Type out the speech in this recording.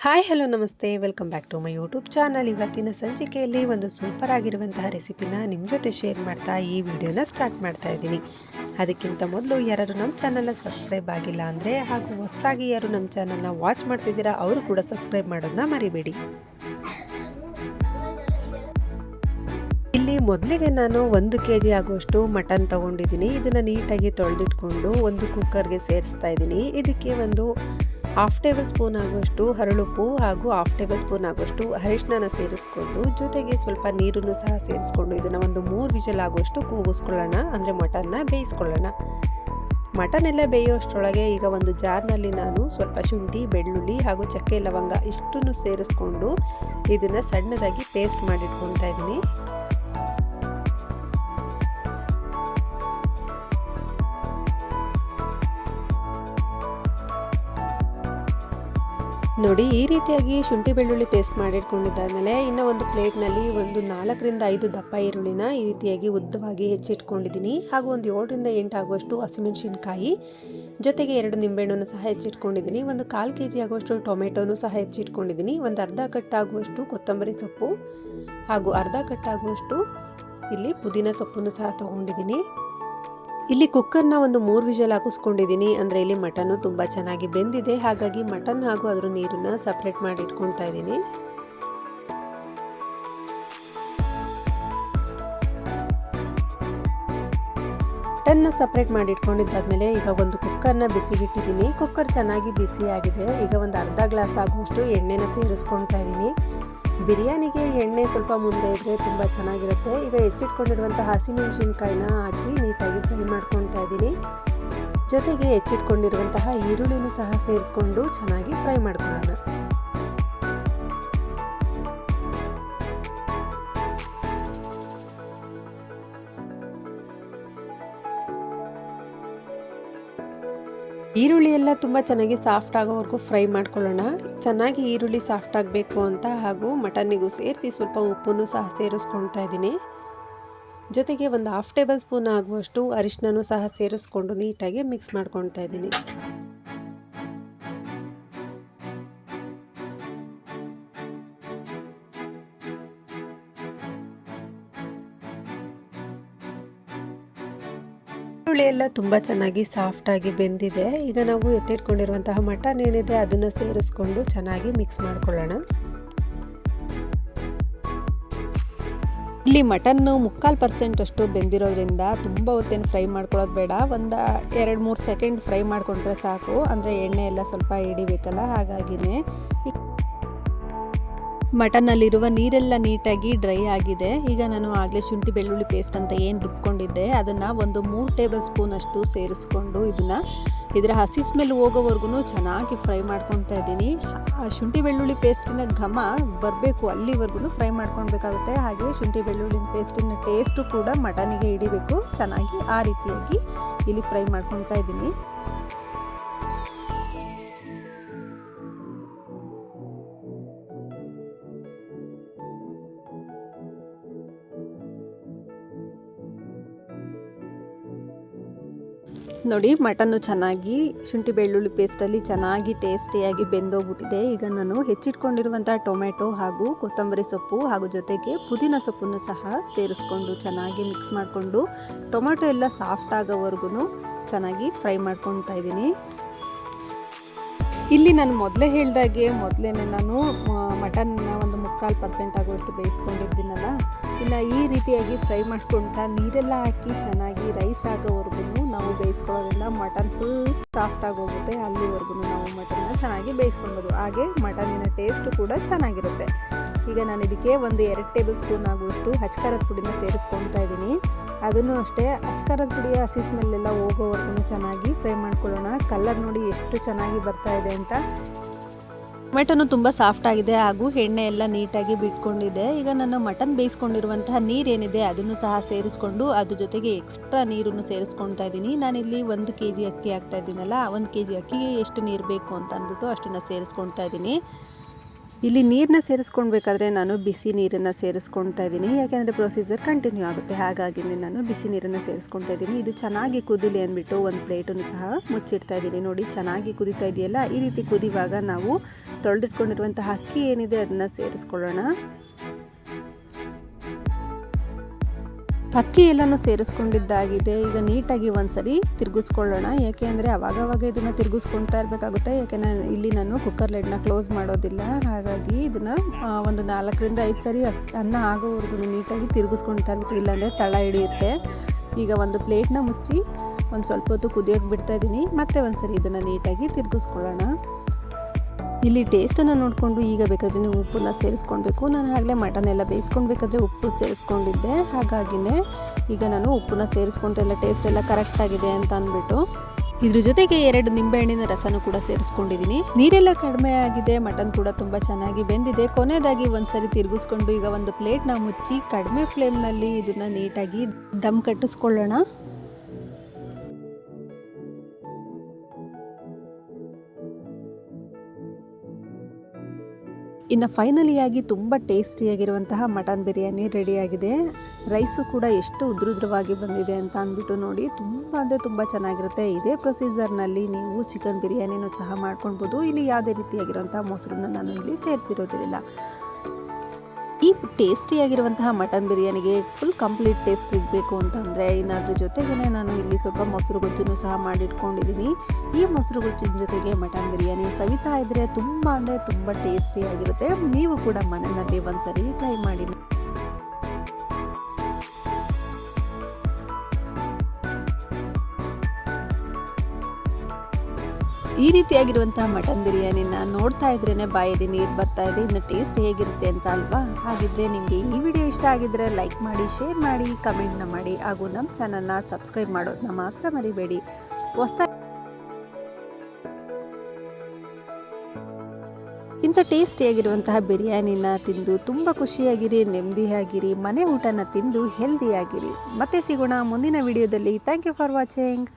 Hi hello ನಮಸ್ತೆ welcome back to my YouTube channel. ಇವತ್ತಿನ ಸಂಚಿಕೆಯಲ್ಲಿ ಒಂದು ಸೂಪರ್ ಆಗಿರುವಂತಹ ರೆಸಿಪಿನ ನಿಮ್ಮ ಜೊತೆ ಶೇರ್ ಮಾಡ್ತಾ ಈ ವಿಡಿಯೋನ ಸ್ಟಾರ್ಟ್ ಮಾಡ್ತಾ ಇದ್ದೀನಿ. ಅದಕ್ಕಿಂತ ಮೊದಲು ಯಾರಾದರೂ ನಮ್ಮ ಚಾನಲ್ನ ಸಬ್ಸ್ಕ್ರೈಬ್ ಆಗಿಲ್ಲ ಅಂದರೆ ಹಾಗೂ ಹೊಸದಾಗಿ ಯಾರು ನಮ್ಮ ಚಾನಲ್ನ ವಾಚ್ ಮಾಡ್ತಿದ್ದೀರಾ ಅವರು ಕೂಡ ಸಬ್ಸ್ಕ್ರೈಬ್ ಮಾಡೋದನ್ನ ಮರಿಬೇಡಿ. ಇಲ್ಲಿ ಮೊದಲಿಗೆ ನಾನು 1 kg ಆಗುವಷ್ಟು ಮಟನ್ ತೊಗೊಂಡಿದ್ದೀನಿ. ಇದನ್ನು ನೀಟಾಗಿ ತೊಳೆದಿಟ್ಕೊಂಡು ಒಂದು ಕುಕ್ಕರ್ಗೆ ಸೇರಿಸ್ತಾ ಇದ್ದೀನಿ. ಇದಕ್ಕೆ ಒಂದು 1/2 ಟೇಬಲ್ ಸ್ಪೂನ್ ಆಗುವಷ್ಟು ಹರಳುಪ್ಪು ಹಾಗೂ 1/2 ಟೇಬಲ್ ಸ್ಪೂನ್ ಆಗುವಷ್ಟು ಅರಿಶಿನ ಸೇರಿಸ್ಕೊಂಡು ಜೊತೆಗೆ ಸ್ವಲ್ಪ ನೀರನ್ನು ಸಹ ಸೇರಿಸ್ಕೊಂಡು ಇದನ್ನು ಒಂದು 3 ವಿಷಲ್ ಆಗುವಷ್ಟು ಕೂಗಿಸ್ಕೊಳ್ಳೋಣ, ಅಂದರೆ ಮಟನ್ನ ಬೇಯಿಸ್ಕೊಳ್ಳೋಣ. ಮಟನ್ ಎಲ್ಲ ಬೇಯೋಷ್ಟರೊಳಗೆ ಈಗ ಒಂದು ಜಾರ್ನಲ್ಲಿ ನಾನು ಸ್ವಲ್ಪ ಶುಂಠಿ, ಬೆಳ್ಳುಳ್ಳಿ ಹಾಗೂ ಚಕ್ಕೆ ಲವಂಗ ಇಷ್ಟನ್ನು ಸೇರಿಸ್ಕೊಂಡು ಇದನ್ನು ಸಣ್ಣದಾಗಿ ಪೇಸ್ಟ್ ಮಾಡಿಟ್ಕೊತಾ ಇದ್ದೀನಿ. ನೋಡಿ, ಈ ರೀತಿಯಾಗಿ ಶುಂಠಿ ಬೆಳ್ಳುಳ್ಳಿ ಪೇಸ್ಟ್ ಮಾಡಿಟ್ಕೊಂಡಿದ್ದಾದಮೇಲೆ ಇನ್ನು ಒಂದು ಪ್ಲೇಟ್ನಲ್ಲಿ ಒಂದು 4 ರಿಂದ 5 ದಪ್ಪ ಈರುಳ್ಳಿನ ಈ ರೀತಿಯಾಗಿ ಉದ್ದವಾಗಿ ಹೆಚ್ಚಿಟ್ಕೊಂಡಿದ್ದೀನಿ. ಹಾಗೂ ಒಂದು 7 ರಿಂದ 8 ಆಗುವಷ್ಟು ಹಸಿಮೆಣಸಿನಕಾಯಿ, ಜೊತೆಗೆ 2 ನಿಂಬೆಹಣ್ಣನ್ನು ಸಹ ಹೆಚ್ಚಿಟ್ಕೊಂಡಿದ್ದೀನಿ. ಒಂದು 1/4 kg ಆಗುವಷ್ಟು ಟೊಮೆಟೊನು ಸಹ ಹೆಚ್ಚಿಟ್ಕೊಂಡಿದ್ದೀನಿ. ಒಂದು ಅರ್ಧ ಕಟ್ಟಾಗುವಷ್ಟು ಕೊತ್ತಂಬರಿ ಸೊಪ್ಪು ಹಾಗೂ ಅರ್ಧ ಕಟ್ಟಾಗುವಷ್ಟು ಇಲ್ಲಿ ಪುದೀನ ಸೊಪ್ಪನ್ನು ಸಹ ತೊಗೊಂಡಿದ್ದೀನಿ. ಇಲ್ಲಿ ಕುಕ್ಕರ್ನ ಒಂದು 3 ವಿಷಲ್ ಹಾಕಿಸ್ಕೊಂಡಿದ್ದೀನಿ. ಅಂದರೆ ಇಲ್ಲಿ ಮಟನ್ನು ತುಂಬ ಚೆನ್ನಾಗಿ ಬೆಂದಿದೆ, ಹಾಗಾಗಿ ಮಟನ್ ಹಾಗೂ ಅದರ ನೀರನ್ನು ಸಪ್ರೇಟ್ ಮಾಡಿ ಇಟ್ಕೊಳ್ತಾ ಇದ್ದೀನಿ. ಮಟನ್ನ ಸಪ್ರೇಟ್ ಮಾಡಿ ಇಟ್ಕೊಂಡಿದ್ದಾದ್ಮೇಲೆ ಈಗ ಒಂದು ಕುಕ್ಕರ್ನ ಬಿಸಿಗಿಟ್ಟಿದ್ದೀನಿ. ಕುಕ್ಕರ್ ಚೆನ್ನಾಗಿ ಬಿಸಿಯಾಗಿದೆ. ಈಗ ಒಂದು ಅರ್ಧ ಗ್ಲಾಸ್ ಆಗುವಷ್ಟು ಎಣ್ಣೆನ ಸೇರಿಸ್ಕೊಳ್ತಾ ಇದ್ದೀನಿ. ಬಿರಿಯಾನಿಗೆ ಎಣ್ಣೆ ಸ್ವಲ್ಪ ಮುಂದೆ ಇದ್ದರೆ ತುಂಬ ಚೆನ್ನಾಗಿರುತ್ತೆ. ಈಗ ಹೆಚ್ಚಿಟ್ಕೊಂಡಿರುವಂತಹ ಹಸಿಮೆಣಸಿನ್ಕಾಯಿನ ಹಾಕಿ ನೀಟಾಗಿ ಫ್ರೈ ಮಾಡ್ಕೊಳ್ತಾ ಇದ್ದೀನಿ. ಜೊತೆಗೆ ಹೆಚ್ಚಿಟ್ಕೊಂಡಿರುವಂತಹ ಈರುಳ್ಳಿನೂ ಸಹ ಸೇರಿಸ್ಕೊಂಡು ಚೆನ್ನಾಗಿ ಫ್ರೈ ಮಾಡ್ಕೊಳ್ಳೋಣ. ಈರುಳ್ಳಿ ಎಲ್ಲ ತುಂಬ ಚೆನ್ನಾಗಿ ಸಾಫ್ಟ್ ಆಗೋವರೆಗೂ ಫ್ರೈ ಮಾಡ್ಕೊಳ್ಳೋಣ. ಚೆನ್ನಾಗಿ ಈರುಳ್ಳಿ ಸಾಫ್ಟ್ ಆಗಬೇಕು ಅಂತ ಹಾಗೂ ಮಟನ್ನಿಗೂ ಸೇರಿಸಿ ಸ್ವಲ್ಪ ಉಪ್ಪನ್ನು ಸಹ ಸೇರಿಸ್ಕೊಳ್ತಾ ಇದ್ದೀನಿ. ಜೊತೆಗೆ ಒಂದು 1/2 ಟೇಬಲ್ ಸ್ಪೂನ್ ಆಗುವಷ್ಟು ಅರಿಶಿನೂ ಸಹ ಸೇರಿಸ್ಕೊಂಡು ನೀಟಾಗಿ ಮಿಕ್ಸ್ ಮಾಡ್ಕೊಳ್ತಾ ಇದ್ದೀನಿ. ಈರುಳ್ಳಿ ಎಲ್ಲ ತುಂಬ ಚೆನ್ನಾಗಿ ಸಾಫ್ಟಾಗಿ ಬೆಂದಿದೆ. ಈಗ ನಾವು ಎತ್ತಿಟ್ಕೊಂಡಿರುವಂತಹ ಮಟನ್ ಏನಿದೆ ಅದನ್ನು ಸೇರಿಸ್ಕೊಂಡು ಚೆನ್ನಾಗಿ ಮಿಕ್ಸ್ ಮಾಡ್ಕೊಳ್ಳೋಣ. ಇಲ್ಲಿ ಮಟನ್ನು 3/4% ಅಷ್ಟು ಬೆಂದಿರೋದ್ರಿಂದ ತುಂಬ ಹೊತ್ತೇನು ಫ್ರೈ ಮಾಡ್ಕೊಳ್ಳೋದು ಬೇಡ. ಒಂದು 2-3 ಸೆಕೆಂಡ್ ಫ್ರೈ ಮಾಡಿಕೊಂಡ್ರೆ ಸಾಕು. ಅಂದರೆ ಎಣ್ಣೆ ಎಲ್ಲ ಸ್ವಲ್ಪ ಹಿಡಿಬೇಕಲ್ಲ, ಹಾಗಾಗಿನೇ. ಮಟನ್ನಲ್ಲಿರುವ ನೀರೆಲ್ಲ ನೀಟಾಗಿ ಡ್ರೈ ಆಗಿದೆ. ಈಗ ನಾನು ಆಗಲೇ ಶುಂಠಿ ಬೆಳ್ಳುಳ್ಳಿ ಪೇಸ್ಟ್ ಅಂತ ಏನು ರುಬ್ಕೊಂಡಿದ್ದೆ ಅದನ್ನು ಒಂದು 3 ಟೇಬಲ್ ಸ್ಪೂನ್ ಅಷ್ಟು ಸೇರಿಸ್ಕೊಂಡು ಇದರ ಹಸಿ ಸ್ಮೆಲ್ ಹೋಗೋವರೆಗೂ ಚೆನ್ನಾಗಿ ಫ್ರೈ ಮಾಡ್ಕೊತಾ ಇದ್ದೀನಿ. ಶುಂಠಿ ಬೆಳ್ಳುಳ್ಳಿ ಪೇಸ್ಟಿನ ಘಮ ಬರಬೇಕು, ಅಲ್ಲಿವರೆಗೂ ಫ್ರೈ ಮಾಡ್ಕೊಳ್ಬೇಕಾಗುತ್ತೆ. ಹಾಗೆ ಶುಂಠಿ ಬೆಳ್ಳುಳ್ಳಿ ಪೇಸ್ಟಿನ ಟೇಸ್ಟು ಕೂಡ ಮಟನಿಗೆ ಹಿಡಿಬೇಕು ಚೆನ್ನಾಗಿ. ಆ ರೀತಿಯಾಗಿ ಇಲ್ಲಿ ಫ್ರೈ ಮಾಡ್ಕೊತಾ ಇದ್ದೀನಿ. ನೋಡಿ, ಮಟನ್ನು ಚೆನ್ನಾಗಿ ಶುಂಠಿ ಬೆಳ್ಳುಳ್ಳಿ ಪೇಸ್ಟಲ್ಲಿ ಚೆನ್ನಾಗಿ ಟೇಸ್ಟಿಯಾಗಿ ಬೆಂದೋಗ್ಬಿಟ್ಟಿದೆ. ಈಗ ನಾನು ಹೆಚ್ಚಿಟ್ಕೊಂಡಿರುವಂಥ ಟೊಮೆಟೊ ಹಾಗೂ ಕೊತ್ತಂಬರಿ ಸೊಪ್ಪು ಹಾಗೂ ಜೊತೆಗೆ ಪುದೀನ ಸೊಪ್ಪನ್ನು ಸಹ ಸೇರಿಸ್ಕೊಂಡು ಚೆನ್ನಾಗಿ ಮಿಕ್ಸ್ ಮಾಡಿಕೊಂಡು ಟೊಮೆಟೊ ಎಲ್ಲ ಸಾಫ್ಟ್ ಆಗೋವರೆಗೂ ಚೆನ್ನಾಗಿ ಫ್ರೈ ಮಾಡ್ಕೊತಾ ಇದ್ದೀನಿ. ಇಲ್ಲಿ ನಾನು ಮೊದಲೇ ಹೇಳ್ದಾಗೆ ನಾನು ಮಟನ್ನ ಒಂದು 3/4% ಆಗುವಷ್ಟು ಬೇಯಿಸ್ಕೊಂಡಿದ್ದೀನಲ್ಲ, ಇನ್ನು ಈ ರೀತಿಯಾಗಿ ಫ್ರೈ ಮಾಡ್ಕೊಳ್ತಾ ನೀರೆಲ್ಲ ಹಾಕಿ ಚೆನ್ನಾಗಿ ರೈಸ್ ಆಗೋವರೆಗೂ ನಾವು ಬೇಯಿಸ್ಕೊಳ್ಳೋದ್ರಿಂದ ಮಟನ್ ಫುಲ್ ಸಾಫ್ಟ್ ಆಗೋಗುತ್ತೆ. ಅಲ್ಲಿವರೆಗೂ ನಾವು ಮಟನ್ನ ಚೆನ್ನಾಗಿ ಬೇಯಿಸ್ಕೊಳ್ಬೋದು. ಹಾಗೆ ಮಟನಿನ ಟೇಸ್ಟು ಕೂಡ ಚೆನ್ನಾಗಿರುತ್ತೆ. ಈಗ ನಾನು ಇದಕ್ಕೆ ಒಂದು 2 ಟೇಬಲ್ ಸ್ಪೂನ್ ಆಗುವಷ್ಟು ಅಚ್ಕಾರದ ಪುಡಿನ ಸೇರಿಸ್ಕೊಳ್ತಾ ಇದ್ದೀನಿ. ಅದನ್ನು ಅಷ್ಟೇ ಅಚ್ಕಾರದ ಪುಡಿಯ ಹಸಿ ಸ್ಮೆಲ್ಲೆಲ್ಲ ಹೋಗೋವರೆಗೂ ಚೆನ್ನಾಗಿ ಫ್ರೈ ಮಾಡ್ಕೊಳ್ಳೋಣ. ಕಲರ್ ನೋಡಿ ಎಷ್ಟು ಚೆನ್ನಾಗಿ ಬರ್ತಾ ಇದೆ ಅಂತ. ಟೊಮೆಟೊನು ತುಂಬ ಸಾಫ್ಟ್ ಆಗಿದೆ ಹಾಗೂ ಎಣ್ಣೆ ಎಲ್ಲ ನೀಟಾಗಿ ಬಿಟ್ಕೊಂಡಿದೆ. ಈಗ ನಾನು ಮಟನ್ ಬೇಯಿಸ್ಕೊಂಡಿರುವಂತಹ ನೀರೇನಿದೆ ಅದನ್ನು ಸಹ ಸೇರಿಸ್ಕೊಂಡು ಅದ್ರ ಜೊತೆಗೆ ಎಕ್ಸ್ಟ್ರಾ ನೀರನ್ನು ಸೇರಿಸ್ಕೊಳ್ತಾ ಇದ್ದೀನಿ. ನಾನಿಲ್ಲಿ 1 kg ಅಕ್ಕಿ ಹಾಕ್ತಾ ಇದ್ದೀನಲ್ಲ, 1 kg ಅಕ್ಕಿಗೆ ಎಷ್ಟು ನೀರು ಬೇಕು ಅಂತ ಅಂದ್ಬಿಟ್ಟು ಅಷ್ಟನ್ನು ಸೇರಿಸ್ಕೊಳ್ತಾ ಇದ್ದೀನಿ. ಇಲ್ಲಿ ನೀರನ್ನ ಸೇರಿಸ್ಕೊಳ್ಬೇಕಾದ್ರೆ ನಾನು ಬಿಸಿ ನೀರನ್ನು ಸೇರಿಸ್ಕೊಳ್ತಾ ಇದ್ದೀನಿ, ಯಾಕೆಂದರೆ ಪ್ರೊಸೀಜರ್ ಕಂಟಿನ್ಯೂ ಆಗುತ್ತೆ. ಹಾಗಾಗಿ ನಾನು ಬಿಸಿ ನೀರನ್ನು ಸೇರಿಸ್ಕೊಳ್ತಾ ಇದ್ದೀನಿ. ಇದು ಚೆನ್ನಾಗಿ ಕುದಿಲಿ ಅಂದ್ಬಿಟ್ಟು ಒಂದು ಪ್ಲೇಟನ್ನು ಸಹ ಮುಚ್ಚಿಡ್ತಾ ಇದ್ದೀನಿ. ನೋಡಿ ಚೆನ್ನಾಗಿ ಕುದೀತಾ ಇದೆಯಲ್ಲ, ಈ ರೀತಿ ಕುದಿವಾಗ ನಾವು ತೊಳೆದಿಟ್ಕೊಂಡಿರುವಂತಹ ಅಕ್ಕಿ ಏನಿದೆ ಅದನ್ನು ಸೇರಿಸ್ಕೊಳ್ಳೋಣ. ಅಕ್ಕಿ ಎಲ್ಲನೂ ಸೇರಿಸ್ಕೊಂಡಿದ್ದಾಗಿದೆ. ಈಗ ನೀಟಾಗಿ ಒಂದ್ಸರಿ ತಿರುಗಿಸ್ಕೊಳ್ಳೋಣ, ಯಾಕೆ ಅಂದರೆ ಅವಾಗವಾಗ ಇದನ್ನು ತಿರುಗಿಸ್ಕೊಳ್ತಾ ಇರಬೇಕಾಗುತ್ತೆ. ಯಾಕೆಂದರೆ ಇಲ್ಲಿ ನಾನು ಕುಕ್ಕರ್ ಲಿಡ್ನ ಕ್ಲೋಸ್ ಮಾಡೋದಿಲ್ಲ. ಹಾಗಾಗಿ ಇದನ್ನು ಒಂದು 4ರಿಂದ 5 ಸರಿ ಅನ್ನ ಆಗೋವರೆಗೂ ನೀಟಾಗಿ ತಿರುಗಿಸ್ಕೊಳ್ತಾ ಇರಬೇಕು, ಇಲ್ಲಾಂದರೆ ತಳ ಹಿಡಿಯುತ್ತೆ. ಈಗ ಒಂದು ಪ್ಲೇಟ್ನ ಮುಚ್ಚಿ ಒಂದು ಸ್ವಲ್ಪ ಹೊತ್ತು ಕುದಿಯೋಕೆ ಬಿಡ್ತಾ ಇದ್ದೀನಿ. ಮತ್ತೆ ಒಂದ್ಸರಿ ಇದನ್ನು ನೀಟಾಗಿ ತಿರುಗಿಸ್ಕೊಳ್ಳೋಣ. ಇಲ್ಲಿ ಟೇಸ್ಟನ್ನು ನೋಡಿಕೊಂಡು ಈಗ ಬೇಕಾದರೆ ನೀವು ಉಪ್ಪನ್ನ ಸೇರಿಸ್ಕೊಳ್ಬೇಕು. ನಾನು ಆಗಲೇ ಮಟನ್ ಎಲ್ಲ ಬೇಯಿಸ್ಕೊಳ್ಬೇಕಾದ್ರೆ ಉಪ್ಪು ಸೇರಿಸ್ಕೊಂಡಿದ್ದೆ, ಹಾಗಾಗಿನೇ ಈಗ ನಾನು ಉಪ್ಪನ್ನ ಸೇರಿಸ್ಕೊಳ್ತಾ ಇಲ್ಲ, ಟೇಸ್ಟ್ ಎಲ್ಲ ಕರೆಕ್ಟಾಗಿದೆ ಅಂತ ಅಂದ್ಬಿಟ್ಟು. ಇದ್ರ ಜೊತೆಗೆ 2 ನಿಂಬೆಹಣ್ಣಿನ ರಸನೂ ಕೂಡ ಸೇರಿಸ್ಕೊಂಡಿದ್ದೀನಿ. ನೀರೆಲ್ಲ ಕಡಿಮೆ ಆಗಿದೆ, ಮಟನ್ ಕೂಡ ತುಂಬ ಚೆನ್ನಾಗಿ ಬೆಂದಿದೆ. ಕೊನೆಯದಾಗಿ ಒಂದ್ಸರಿ ತಿರುಗಿಸ್ಕೊಂಡು ಈಗ ಒಂದು ಪ್ಲೇಟ್ನ ಮುಚ್ಚಿ ಕಡಿಮೆ ಫ್ಲೇಮ್ನಲ್ಲಿ ಇದನ್ನು ನೀಟಾಗಿ ದಮ್ ಕಟ್ಟಿಸ್ಕೊಳ್ಳೋಣ. ಇನ್ನು ಫೈನಲಿಯಾಗಿ ತುಂಬ ಟೇಸ್ಟಿಯಾಗಿರುವಂತಹ ಮಟನ್ ಬಿರಿಯಾನಿ ರೆಡಿಯಾಗಿದೆ. ರೈಸು ಕೂಡ ಎಷ್ಟು ಉದ್ರುದ್ರವಾಗಿ ಬಂದಿದೆ ಅಂತ ಅಂದ್ಬಿಟ್ಟು ನೋಡಿ, ತುಂಬ ಅಂದರೆ ತುಂಬ ಚೆನ್ನಾಗಿರುತ್ತೆ. ಇದೇ ಪ್ರೊಸೀಜರ್ನಲ್ಲಿ ನೀವು ಚಿಕನ್ ಬಿರಿಯಾನಿನೂ ಸಹ ಮಾಡ್ಕೊಳ್ಬೋದು. ಇಲ್ಲಿ ಯಾವುದೇ ರೀತಿಯಾಗಿರುವಂಥ ಮೊಸರನ್ನ ನಾನು ಇಲ್ಲಿ ಸೇರಿಸಿರೋದಿಲ್ಲ. ಈ ಟೇಸ್ಟಿಯಾಗಿರುವಂತಹ ಮಟನ್ ಬಿರಿಯಾನಿಗೆ ಫುಲ್ ಕಂಪ್ಲೀಟ್ ಟೇಸ್ಟ್ ಸಿಗಬೇಕು ಅಂತಂದರೆ ಇನ್ನಾದ್ರ ಜೊತೆಗೇ ನಾನು ಇಲ್ಲಿ ಸ್ವಲ್ಪ ಮೊಸರು ಗೊಜ್ಜನ್ನು ಸಹ ಮಾಡಿಟ್ಕೊಂಡಿದ್ದೀನಿ. ಈ ಮೊಸರು ಗೊಜ್ಜಿನ ಜೊತೆಗೆ ಮಟನ್ ಬಿರಿಯಾನಿ ಸವಿತಾ ಇದ್ದರೆ ತುಂಬ ಅಂದರೆ ತುಂಬ ಟೇಸ್ಟಿಯಾಗಿರುತ್ತೆ. ನೀವು ಕೂಡ ಮನೆಯಲ್ಲಿ ಒಂದ್ಸರಿ ಟ್ರೈ ಮಾಡಿ. ಈ ರೀತಿಯಾಗಿರುವಂತಹ ಮಟನ್ ಬಿರಿಯಾನಿನ ನೋಡ್ತಾ ಇದ್ರೇ ಬಾಯಲ್ಲಿ ನೀರು ಬರ್ತಾ ಇದೆ. ಇನ್ನು ಟೇಸ್ಟ್ ಹೇಗಿರುತ್ತೆ ಅಂತ ಅಲ್ವಾ? ಹಾಗಿದ್ರೆ ನಿಮಗೆ ಈ ವಿಡಿಯೋ ಇಷ್ಟ ಆಗಿದ್ರೆ ಲೈಕ್ ಮಾಡಿ, ಶೇರ್ ಮಾಡಿ, ಕಮೆಂಟ್ನ ಮಾಡಿ, ಹಾಗೂ ನಮ್ಮ ಚಾನಲ್ನ ಸಬ್ಸ್ಕ್ರೈಬ್ ಮಾಡೋದನ್ನ ಮಾತ್ರ ಮರಿಬೇಡಿ. ಇಂಥ ಟೇಸ್ಟಿಯಾಗಿರುವಂತಹ ಬಿರಿಯಾನಿನ ತಿಂದು ತುಂಬ ಖುಷಿಯಾಗಿರಿ, ನೆಮ್ಮದಿಯಾಗಿರಿ, ಮನೆ ಊಟನ ತಿಂದು ಹೆಲ್ದಿಯಾಗಿರಿ. ಮತ್ತೆ ಸಿಗೋಣ ಮುಂದಿನ ವಿಡಿಯೋದಲ್ಲಿ. Thank you for watching.